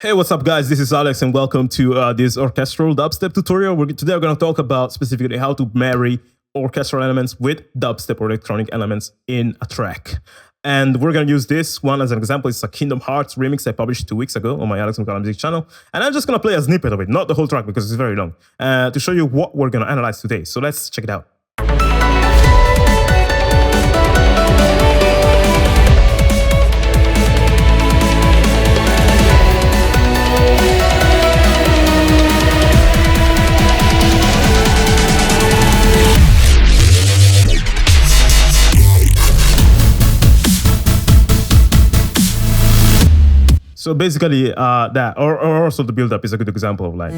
Hey, what's up, guys? This is Alex, and welcome to this orchestral dubstep tutorial. Today we're going to talk about specifically how to marry orchestral elements with dubstep or electronic elements in a track. And we're going to use this one as an example. It's a Kingdom Hearts remix I published 2 weeks ago on my Alex Moukala music channel. And I'm just going to play a snippet of it, not the whole track because it's very long, to show you what we're going to analyze today. So let's check it out. So basically, that, or also the build-up is a good example of like.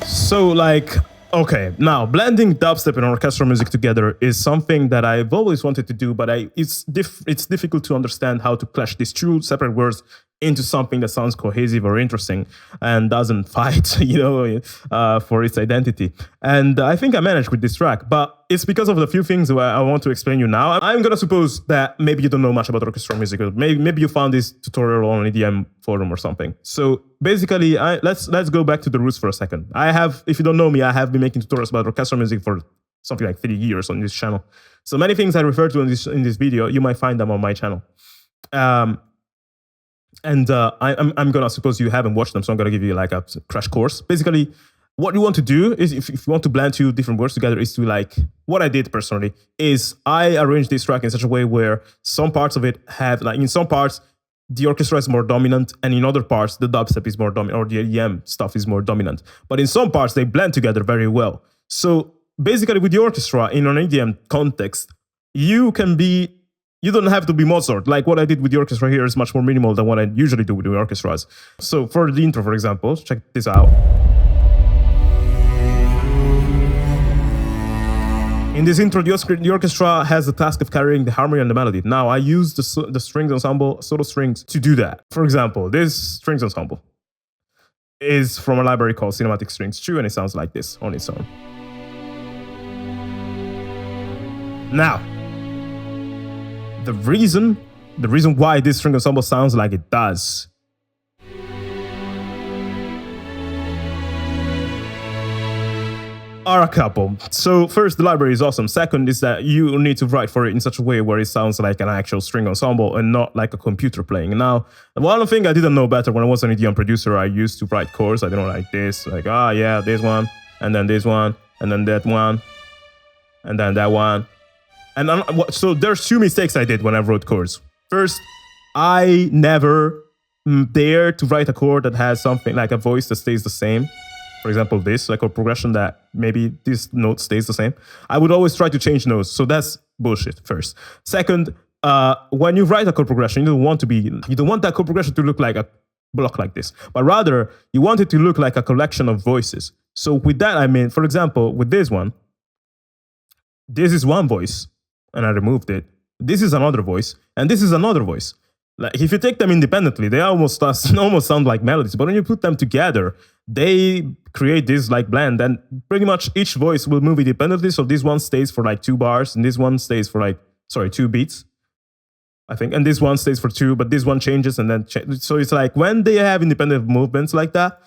So like, okay, now blending dubstep and orchestral music together is something that I've always wanted to do, but it's difficult to understand how to clash these two separate words into something that sounds cohesive or interesting and doesn't fight, for its identity. And I think I managed with this track, but it's because of the few things that I want to explain you now. I'm gonna suppose that maybe you don't know much about orchestral music, or maybe you found this tutorial on EDM forum or something. So basically, let's go back to the roots for a second. If you don't know me, I have been making tutorials about orchestral music for something like 3 years on this channel. So many things I refer to in this video, you might find them on my channel. I'm gonna suppose you haven't watched them, so I'm gonna give you like a crash course. Basically, what you want to do is, if you want to blend two different words together, is to like, what I did personally is I arranged this track in such a way where some parts of it have, like in some parts, the orchestra is more dominant, and in other parts, the dubstep is more dominant, or the EDM stuff is more dominant. But in some parts, they blend together very well. So basically, with the orchestra in an EDM context, you don't have to be Mozart. Like what I did with the orchestra here is much more minimal than what I usually do with the orchestras. So for the intro, for example, check this out. In this intro, the orchestra has the task of carrying the harmony and the melody. Now, I use the strings ensemble, solo strings, to do that. For example, this strings ensemble is from a library called Cinematic Strings 2, and it sounds like this on its own. Now, the reason why this string ensemble sounds like it does are a couple. So first, the library is awesome. Second is that you need to write for it in such a way where it sounds like an actual string ensemble and not like a computer playing. Now, one thing I didn't know better when I was an EDM producer, I used to write chords. I didn't like this, like, yeah, this one, and then this one, and then that one, and then that one. And so there's two mistakes I did when I wrote chords. First, I never dare to write a chord that has something like a voice that stays the same. For example, this, like a progression that maybe this note stays the same. I would always try to change notes. So that's bullshit, first. Second, when you write a chord progression, you don't want that chord progression to look like a block like this, but rather you want it to look like a collection of voices. So with that, I mean, for example, with this one, this is one voice, and I removed it. This is another voice, and this is another voice. Like if you take them independently, they almost sound like melodies. But when you put them together, they create this like blend, and pretty much each voice will move independently. So this one stays for like 2 bars, and this one stays for 2 beats, I think. And this one stays for 2, but this one changes, and then so it's like when they have independent movements like that,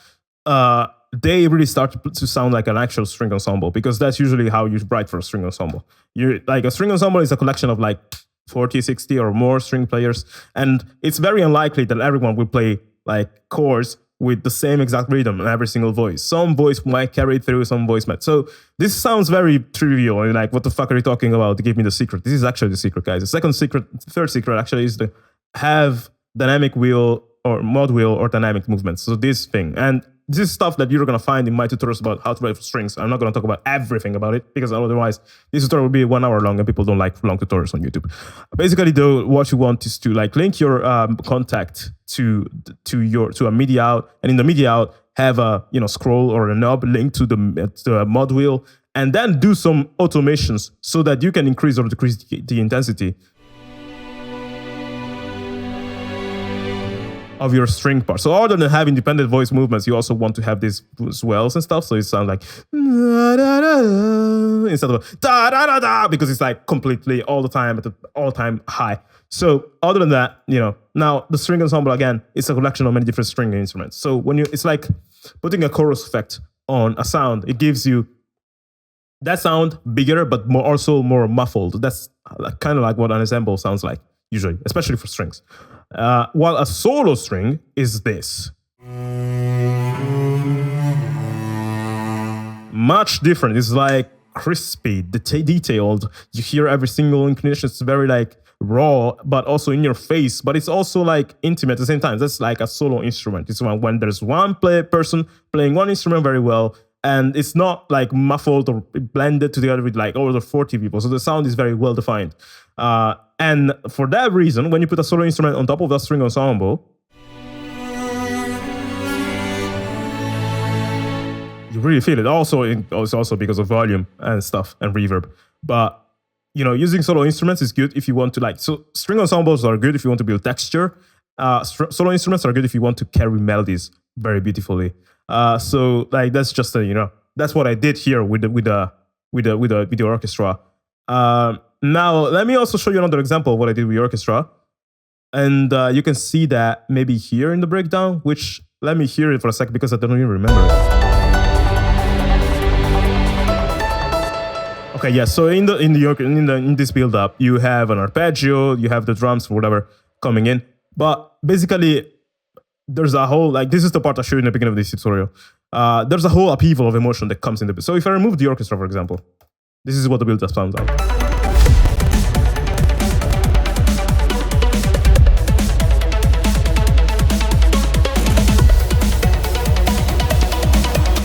they really start to sound like an actual string ensemble, because that's usually how you write for a string ensemble. Like a string ensemble is a collection of like 40, 60 or more string players, and it's very unlikely that everyone will play like chords with the same exact rhythm in every single voice. Some voice might carry it through, some voice might. So this sounds very trivial, and like, what the fuck are you talking about? To give me the secret. This is actually the secret, guys. The third secret actually is to have dynamic wheel or mod wheel or dynamic movements. So this thing, and this is stuff that you're going to find in my tutorials about how to write for strings. I'm not going to talk about everything about it, because otherwise this tutorial will be 1 hour long, and people don't like long tutorials on YouTube. Basically, though, what you want is to like link your Kontakt to a MIDI out, and in the MIDI out have a scroll or a knob linked to the mod wheel, and then do some automations so that you can increase or decrease the intensity. of your string part. So other than having independent voice movements, you also want to have these swells and stuff. So it sounds like da, da, da, da, instead of da da da da, because it's like completely all the time at the all-time high. So other than that, now the string ensemble again is a collection of many different string instruments. So when it's like putting a chorus effect on a sound, it gives you that sound bigger, but also more muffled. That's kind of like what an ensemble sounds like usually, especially for strings. While a solo string is this. Much different. It's like crispy, detailed. You hear every single inclination. It's very like raw, but also in your face. But it's also like intimate at the same time. That's like a solo instrument. It's when there's one person playing one instrument very well, and it's not like muffled or blended together with like over 40 people. So the sound is very well defined. And for that reason, when you put a solo instrument on top of that string ensemble, you really feel it. It's also because of volume and stuff and reverb. But using solo instruments is good if you want to so string ensembles are good if you want to build texture. Solo instruments are good if you want to carry melodies very beautifully. So like that's just that's what I did here with the orchestra. Now let me also show you another example of what I did with the orchestra, and you can see that maybe here in the breakdown. Which let me hear it for a second because I don't even remember it. Okay, yeah. So in this build up, you have an arpeggio, you have the drums, whatever, coming in, but basically there's a whole this is the part I showed you in the beginning of this tutorial. There's a whole upheaval of emotion that comes in the. So if I remove the orchestra, for example, this is what the build up sounds like.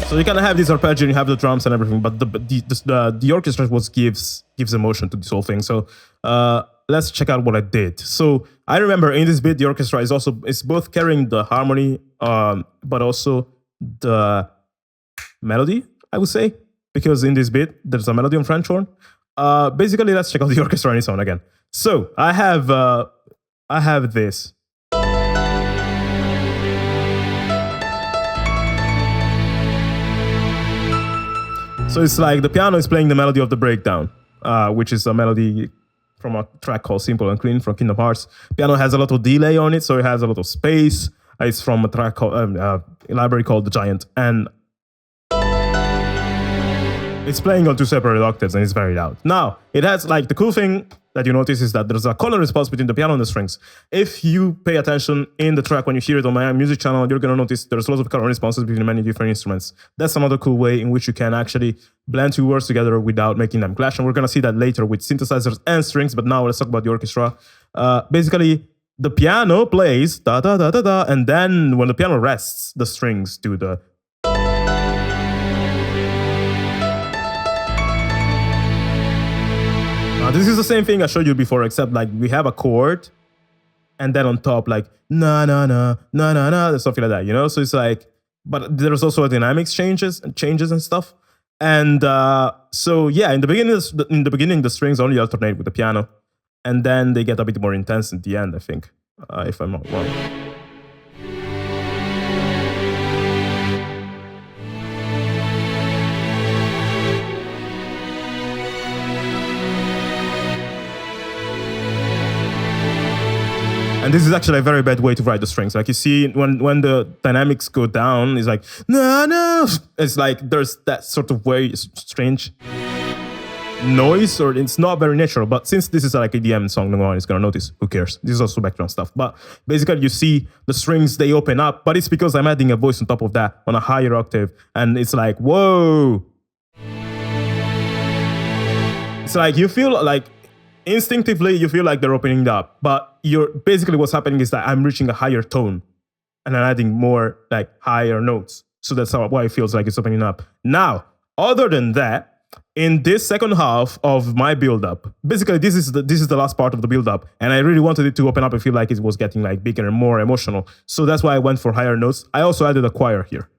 So you kind of have this arpeggio, and you have the drums and everything, but the orchestra gives emotion to this whole thing. So let's check out what I did. So I remember in this bit, the orchestra is both carrying the harmony, but also the melody, I would say, because in this bit there's a melody on French horn. Basically, let's check out the orchestra on its own again. So I have this. So it's like the piano is playing the melody of the breakdown, which is a melody from a track called Simple and Clean from Kingdom Hearts. Piano has a lot of delay on it, so it has a lot of space. It's from a track called a library called The Giant, and it's playing on two separate octaves, and it's very loud. Now, it has the cool thing that you notice is that there's a color response between the piano and the strings. If you pay attention in the track when you hear it on my music channel, you're gonna notice there's lots of color responses between many different instruments. That's another cool way in which you can actually blend two words together without making them clash. And we're gonna see that later with synthesizers and strings, but now let's talk about the orchestra. Basically, the piano plays da da da da da, and then when the piano rests, the strings do the. This is the same thing I showed you before, except we have a chord, and then on top na na na na na na, something like that, So it's but there's also a dynamics changes and stuff, and so yeah, in the beginning the strings only alternate with the piano, and then they get a bit more intense at the end, I think, if I'm not wrong. And this is actually a very bad way to write the strings. You see, when the dynamics go down, it's no, no. It's there's that sort of way, strange noise, or it's not very natural. But since this is EDM song, no one is gonna notice. Who cares? This is also background stuff. But basically, you see the strings, they open up, but it's because I'm adding a voice on top of that on a higher octave, and it's whoa. It's you feel instinctively, you feel they're opening up, but basically what's happening is that I'm reaching a higher tone, and I'm adding more higher notes. So that's why it feels like it's opening up. Now, other than that, in this second half of my build-up, basically this is the last part of the build-up, and I really wanted it to open up and feel like it was getting bigger and more emotional. So that's why I went for higher notes. I also added a choir here.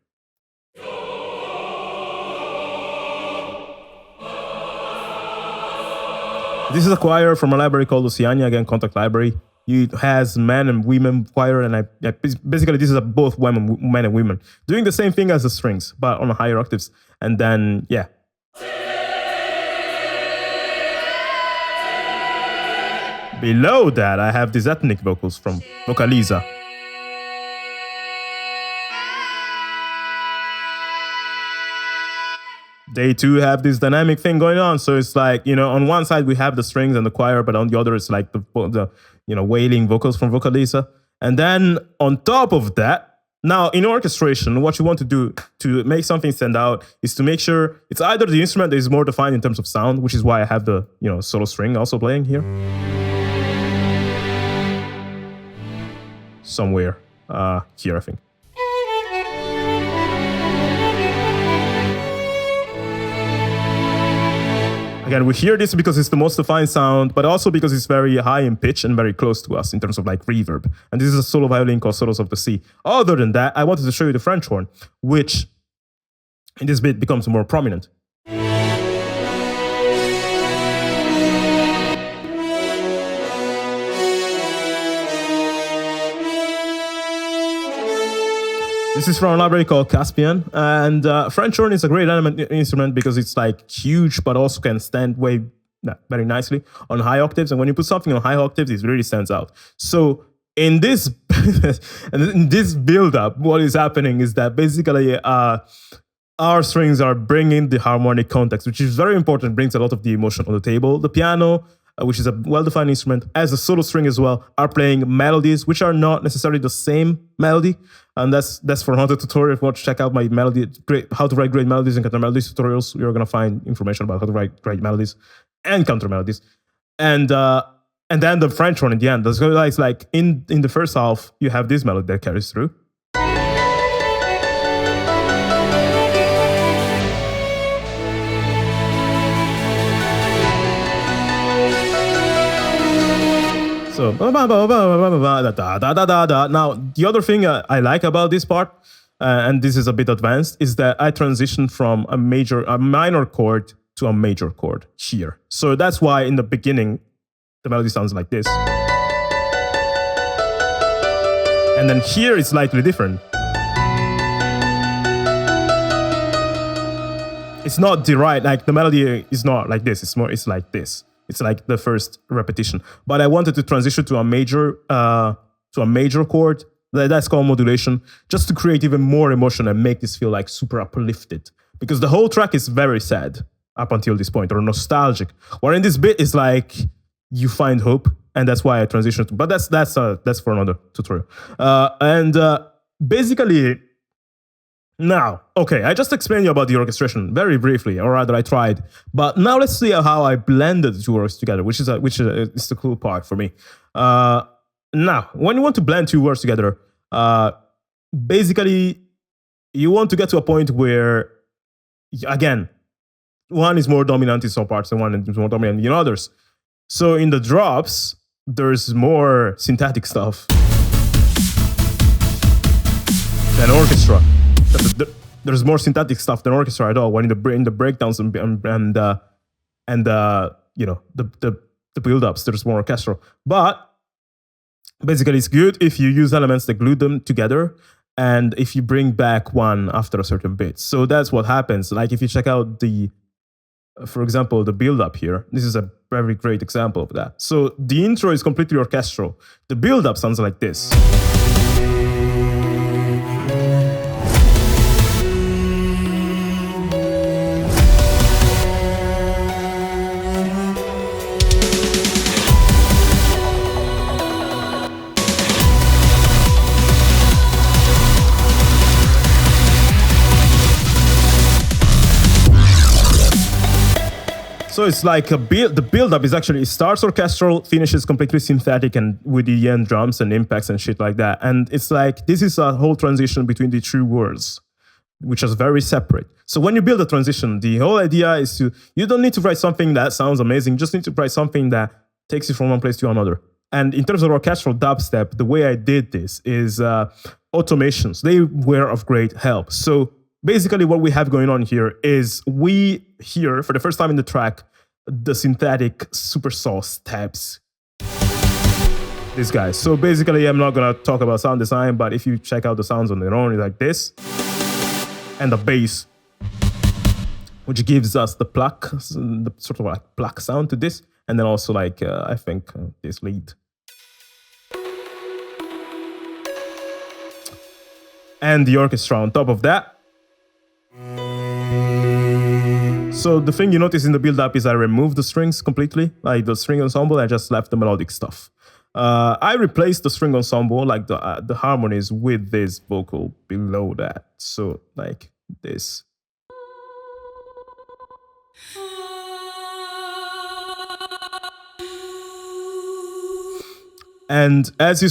This is a choir from a library called Oceania, again, Kontakt library. it has men and women choir, and basically this is both men and women doing the same thing as the strings, but on higher octaves. And then yeah. Below that, I have these ethnic vocals from Vocaliza. They too have this dynamic thing going on. So it's like, you know, on one side we have the strings and the choir, but on the other it's like the wailing vocals from Vocaliza. And then on top of that, now in orchestration, what you want to do to make something stand out is to make sure it's either the instrument that is more defined in terms of sound, which is why I have the, you know, solo string also playing here. Somewhere here, I think. Again, we hear this because it's the most defined sound, but also because it's very high in pitch and very close to us in terms of like reverb. And this is a solo violin called Solos of the Sea. Other than that, I wanted to show you the French horn, which in this bit becomes more prominent. This is from a library called Caspian, and French horn is a great instrument because it's like huge, but also can stand very nicely on high octaves. And when you put something on high octaves, it really stands out. So in this build-up, what is happening is that basically our strings are bringing the harmonic context, which is very important, brings a lot of the emotion on the table. The piano, which is a well-defined instrument, as a solo string as well, are playing melodies which are not necessarily the same melody. And that's for another tutorial. If you want to check out my how to write great melodies and counter melodies tutorials, you're going to find information about how to write great melodies and counter melodies. And then the French horn in the end. It's like in the first half, you have this melody that carries through. So, now the other thing I like about this part, and this is a bit advanced, is that I transitioned from a minor chord to a major chord here. So that's why in the beginning, the melody sounds like this. And then here it's slightly different. It's not like the melody is not like this, it's like this. It's like the first repetition. But I wanted to transition to a major chord. That's called modulation, just to create even more emotion and make this feel like super uplifted. Because the whole track is very sad up until this point, or nostalgic. Where in this bit is like you find hope, and that's why I transitioned. But that's for another tutorial. Basically. Now, okay, I just explained you about the orchestration very briefly, or rather I tried. But now let's see how I blended the two works together, which is the cool part for me. Now, when you want to blend two works together, basically you want to get to a point where, again, one is more dominant in some parts and one is more dominant in others. So in the drops, there's more synthetic stuff than orchestra. There's more synthetic stuff than orchestra at all. When in the breakdowns and the build-ups, there's more orchestral. But basically, it's good if you use elements that glue them together, and if you bring back one after a certain bit. So that's what happens. Like if you check out for example, the build-up here, this is a very great example of that. So the intro is completely orchestral. The build-up sounds like this. So it's like the build-up is actually, it starts orchestral, finishes completely synthetic and with EDM drums and impacts and shit like that. And it's like, this is a whole transition between the two worlds, which is very separate. So when you build a transition, the whole idea is you don't need to write something that sounds amazing, you just need to write something that takes you from one place to another. And in terms of orchestral dubstep, the way I did this is automations. They were of great help. So basically what we have going on here is we hear, for the first time in the track, the synthetic super sauce tabs. These guys. So basically, I'm not gonna talk about sound design, but if you check out the sounds on their own, it's like this. And the bass, which gives us the pluck, the sort of like pluck sound to this. And then also like, I think this lead. And the orchestra on top of that. So the thing you notice in the build-up is I removed the strings completely, like the string ensemble, I just left the melodic stuff. I replaced the string ensemble, like the harmonies, with this vocal below that. So like this. And as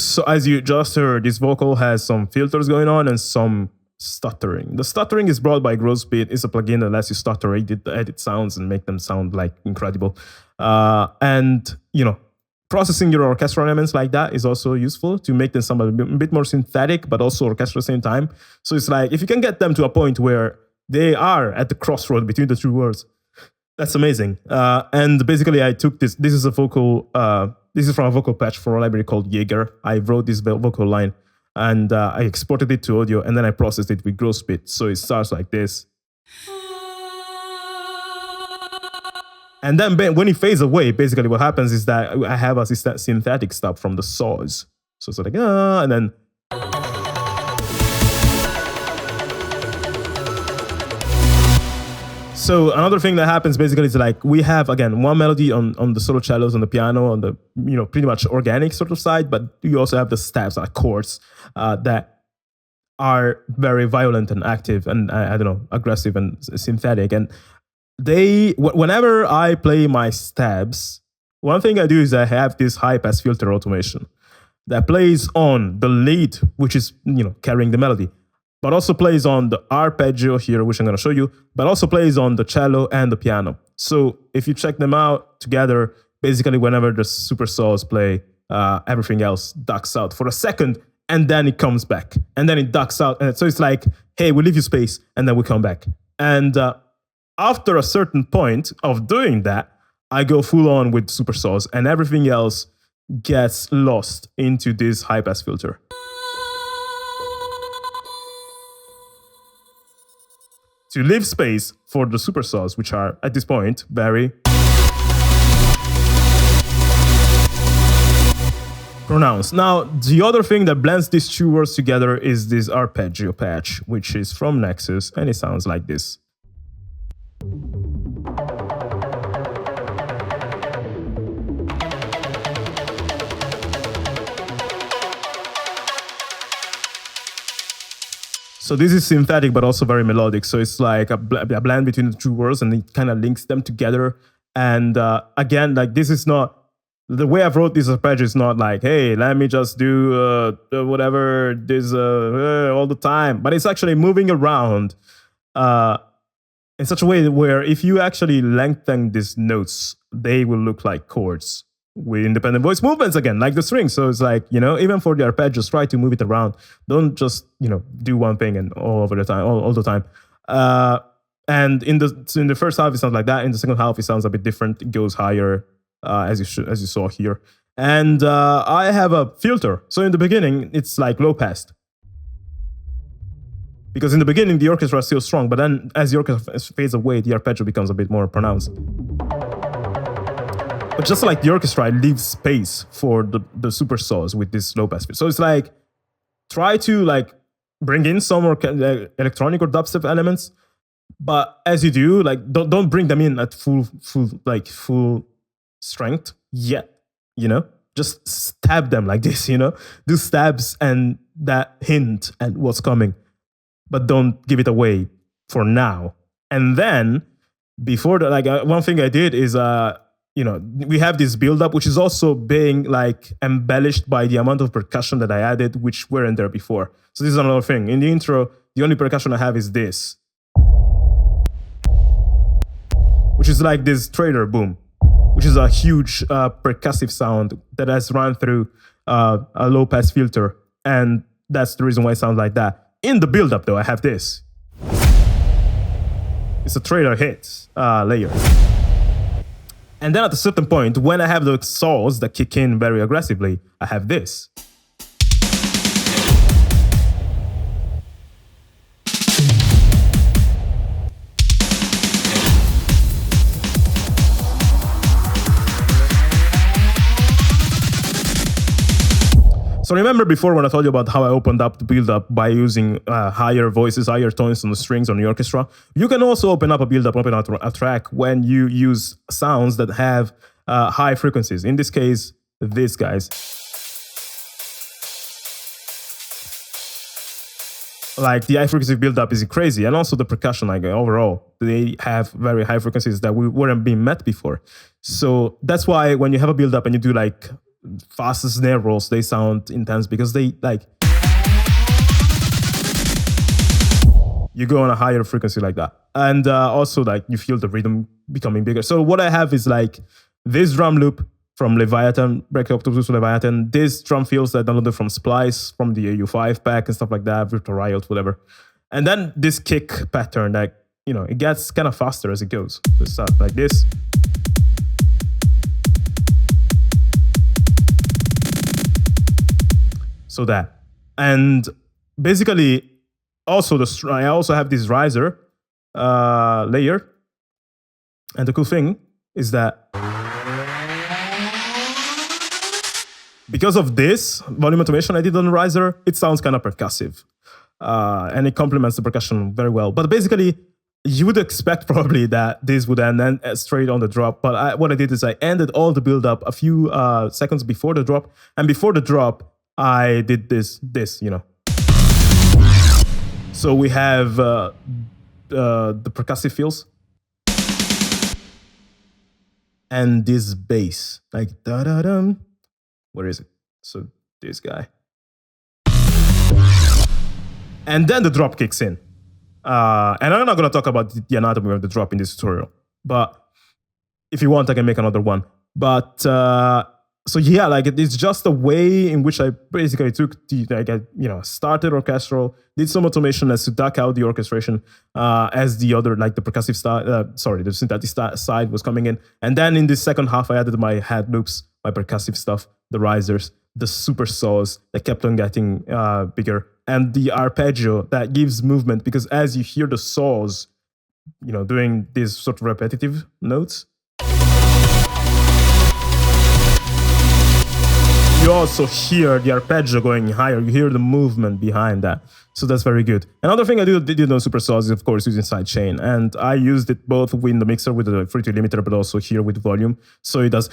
you just heard, this vocal has some filters going on and some stuttering. The stuttering is brought by Growspeed. It's a plugin that lets you stutter edit sounds and make them sound like incredible. And you know, processing your orchestral elements like that is also useful to make them sound a bit more synthetic, but also orchestral at the same time. So it's like, if you can get them to a point where they are at the crossroad between the two words, that's amazing. And basically I took this is a vocal, this is from a vocal patch for a library called Jaeger. I wrote this vocal line and I exported it to audio and then I processed it with Growspeed. So it starts like this. And then when it fades away, basically what happens is that I have a synthetic stuff from the saws. So it's like, and then. So another thing that happens basically is like, we have, again, one melody on the solo cellos, on the piano, on the, you know, pretty much organic sort of side, but you also have the stabs, like chords, that are very violent and active and, I don't know, aggressive and synthetic. And whenever I play my stabs, one thing I do is I have this high pass filter automation that plays on the lead, which is, you know, carrying the melody, but also plays on the arpeggio here, which I'm going to show you, but also plays on the cello and the piano. So if you check them out together, basically whenever the super saws play, everything else ducks out for a second, and then it comes back, and then it ducks out. And so it's like, hey, we leave you space, and then we come back. And after a certain point of doing that, I go full on with super saws, and everything else gets lost into this high pass filter. To leave space for the super saws, which are at this point very pronounced. Now, the other thing that blends these two words together is this Arpeggio Patch, which is from Nexus, and it sounds like this. So this is synthetic, but also very melodic. So it's like a blend between the two words, and it kind of links them together. And again, like, this is not, the way I've wrote this arpeggio is not like, hey, let me just do whatever this all the time. But it's actually moving around in such a way where if you actually lengthen these notes, they will look like chords with independent voice movements again, like the strings. So it's like, you know, even for the arpeggios, try to move it around. Don't just, you know, do one thing and all the time. And in the first half, it sounds like that. In the second half, it sounds a bit different. It goes higher, as you saw here. And I have a filter. So in the beginning, it's like low passed. Because in the beginning, the orchestra is still strong, but then as the orchestra fades away, the arpeggio becomes a bit more pronounced. But just like the orchestra, it leaves space for the super saws with this low pass filter. So it's like, try to like bring in some electronic or dubstep elements, but as you do, like don't bring them in at full strength yet, you know? Just stab them like this, you know? Do stabs and that hint at what's coming, but don't give it away for now. And then before that, like one thing I did is, you know, we have this build-up, which is also being like embellished by the amount of percussion that I added, which weren't there before. So this is another thing. In the intro, the only percussion I have is this, which is like this trailer boom, which is a huge percussive sound that has run through a low-pass filter. And that's the reason why it sounds like that. In the build-up, though, I have this. It's a trailer hit layer. And then at a certain point, when I have the saws that kick in very aggressively, I have this. So remember before when I told you about how I opened up the build-up by using higher voices, higher tones on the strings on the orchestra? You can also open up a build-up, open up a track when you use sounds that have high frequencies. In this case, these guys. Like the high frequency build-up is crazy. And also the percussion, like overall, they have very high frequencies that we weren't being met before. So that's why when you have a build-up and you do like fast snare rolls, they sound intense because they like you go on a higher frequency like that, and also like you feel the rhythm becoming bigger. So what I have is like this drum loop from Leviathan, Break Octopus Leviathan, this drum fills that I downloaded from Splice, from the AU5 pack and stuff like that, Virtual Riot, whatever, and then this kick pattern that it gets kind of faster as it goes. It starts like this. So that, and basically, also I also have this riser layer, and the cool thing is that because of this volume automation I did on the riser, it sounds kind of percussive, and it complements the percussion very well. But basically, you would expect probably that this would end straight on the drop. But what I did is I ended all the build up a few seconds before the drop, and before the drop, I did this. So we have the percussive fills and this bass, like da da dum. Where is it? So this guy, and then the drop kicks in. And I'm not gonna talk about the anatomy of the drop in this tutorial, but if you want, I can make another one. But so yeah, like it's just a way in which I basically took the, started orchestral, did some automation as to duck out the orchestration as the other, like the percussive the synthetic side was coming in. And then in the second half, I added my head loops, my percussive stuff, the risers, the super saws that kept on getting bigger, and the arpeggio that gives movement, because as you hear the saws, doing these sort of repetitive notes, you also hear the arpeggio going higher. You hear the movement behind that. So that's very good. Another thing I did on super saws is, of course, using sidechain. And I used it both in the mixer with the frequency limiter, but also here with volume. So it does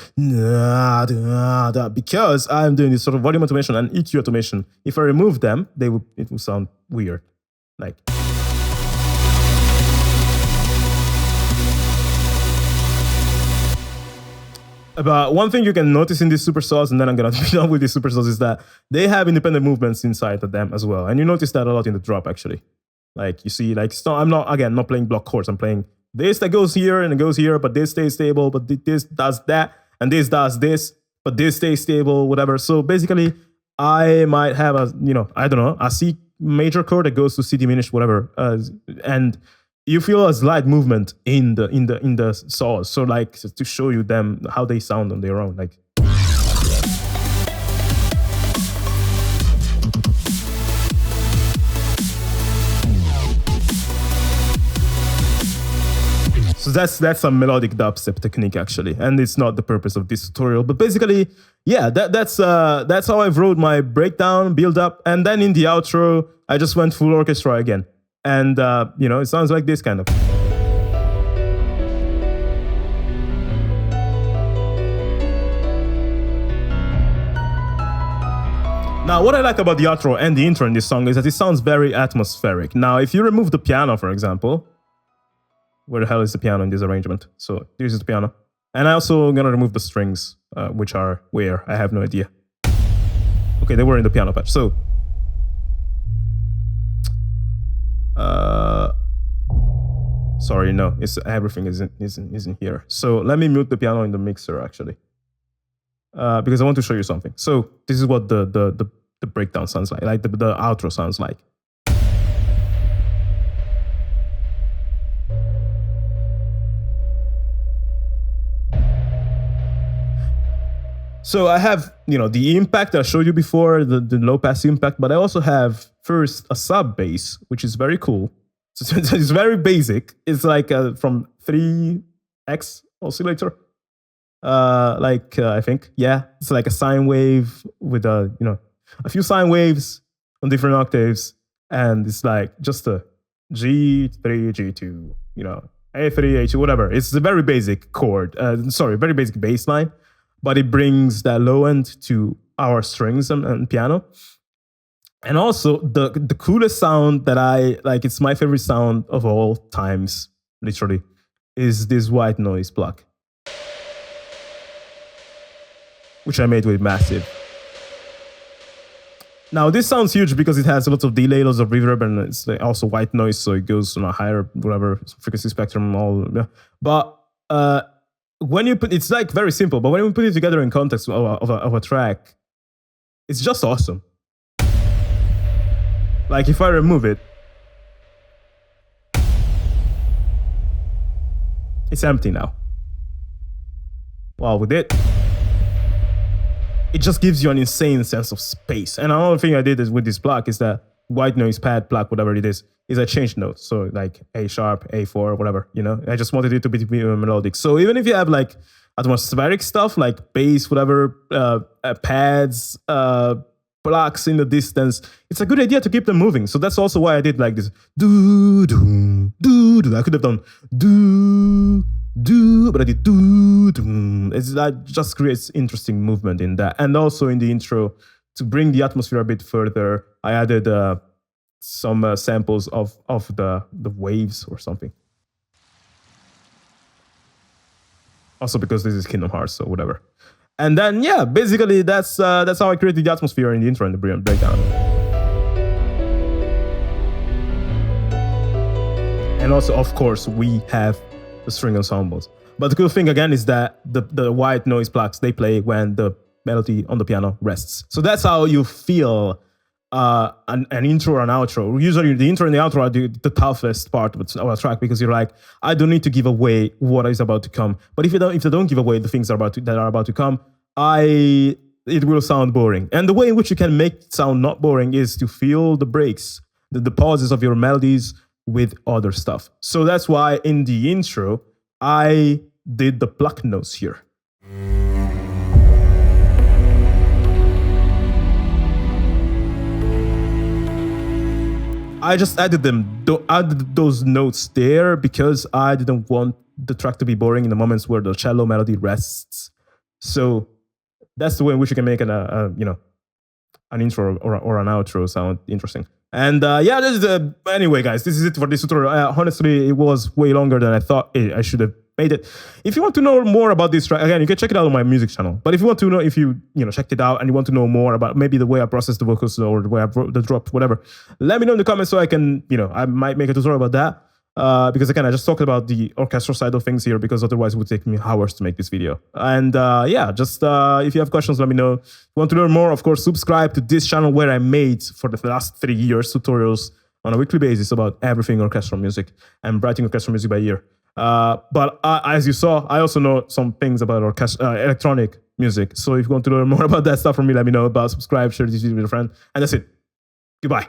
because I'm doing this sort of volume automation and EQ automation. If I remove them, it will sound weird. Like. But one thing you can notice in these super saws, and then I'm going to be done with these super saws, is that they have independent movements inside of them as well. And you notice that a lot in the drop, actually. Like, you see, like, I'm not playing block chords. I'm playing this that goes here and it goes here, but this stays stable, but this does that, and this does this, but this stays stable, whatever. So basically, I might have a C major chord that goes to C diminished, whatever. And you feel a slight movement in the saws, so like to show you them how they sound on their own, like. So that's a melodic dubstep technique actually, and it's not the purpose of this tutorial. But basically, yeah, that's how I've wrote my breakdown, build up, and then in the outro, I just went full orchestra again. And, it sounds like this kind of. Now, what I like about the outro and the intro in this song is that it sounds very atmospheric. Now, if you remove the piano, for example, where the hell is the piano in this arrangement? So this is the piano. And I also going to remove the strings, which are where? I have no idea. Okay, they were in the piano patch. So. Sorry, no, everything isn't here. So let me mute the piano in the mixer actually, because I want to show you something. So this is what the breakdown sounds like the outro sounds like. So I have, the impact I showed you before, the low pass impact, but I also have first a sub bass, which is very cool. So it's very basic. It's like from 3X oscillator. I think, yeah, it's like a sine wave with a few sine waves on different octaves, and it's like just a G3, G2, A3, A2, whatever. It's a very basic chord. Very basic bass line, but it brings that low end to our strings and piano. And also the coolest sound that I like, it's my favorite sound of all times, literally, is this white noise block, which I made with Massive. Now this sounds huge because it has a lot of delay, lots of reverb, and it's also white noise, so it goes on a higher whatever frequency spectrum. But when you put, it's like very simple, but when you put it together in context of a track, it's just awesome. Like if I remove it, it's empty now. Wow, with it just gives you an insane sense of space. And another thing I did is with this block is that white noise pad block, whatever it is I changed notes. So like A sharp, A4, whatever, I just wanted it to be melodic. So even if you have like atmospheric stuff like bass, whatever, pads, blocks in the distance, it's a good idea to keep them moving. So that's also why I did like this do do do do. I could have done do do, but I did do do. That just creates interesting movement in that. And also in the intro, to bring the atmosphere a bit further, I added some samples of the waves or something. Also because this is Kingdom Hearts, so whatever. And then, yeah, basically that's how I created the atmosphere in the intro and the breakdown. And also, of course, we have the string ensembles. But the cool thing, again, is that the white noise blocks, they play when the melody on the piano rests. So that's how you feel an intro or an outro. Usually the intro and the outro are the toughest part of a track, because you're like, I don't need to give away what is about to come. But if they don't give away the things that are about to come, it will sound boring. And the way in which you can make it sound not boring is to fill the breaks, the pauses of your melodies with other stuff. So that's why in the intro, I did the pluck notes here. I just added those notes there because I didn't want the track to be boring in the moments where the cello melody rests. So that's the way in which you can make an intro or an outro sound interesting. And anyway, guys, this is it for this tutorial. Honestly, it was way longer than I thought I should have made it. If you want to know more about this track, again, you can check it out on my music channel. But if you want to know, if you checked it out and you want to know more about maybe the way I process the vocals or the way I wrote the drop, whatever, let me know in the comments so I can, I might make a tutorial about that. Because again, I just talked about the orchestral side of things here, because otherwise it would take me hours to make this video. And if you have questions, let me know. If you want to learn more, of course, subscribe to this channel where I made for the last 3 years tutorials on a weekly basis about everything orchestral music and writing orchestral music by ear. But as you saw, I also know some things about electronic music. So if you want to learn more about that stuff from me, let me know. Subscribe, share this video with a friend, and that's it. Goodbye.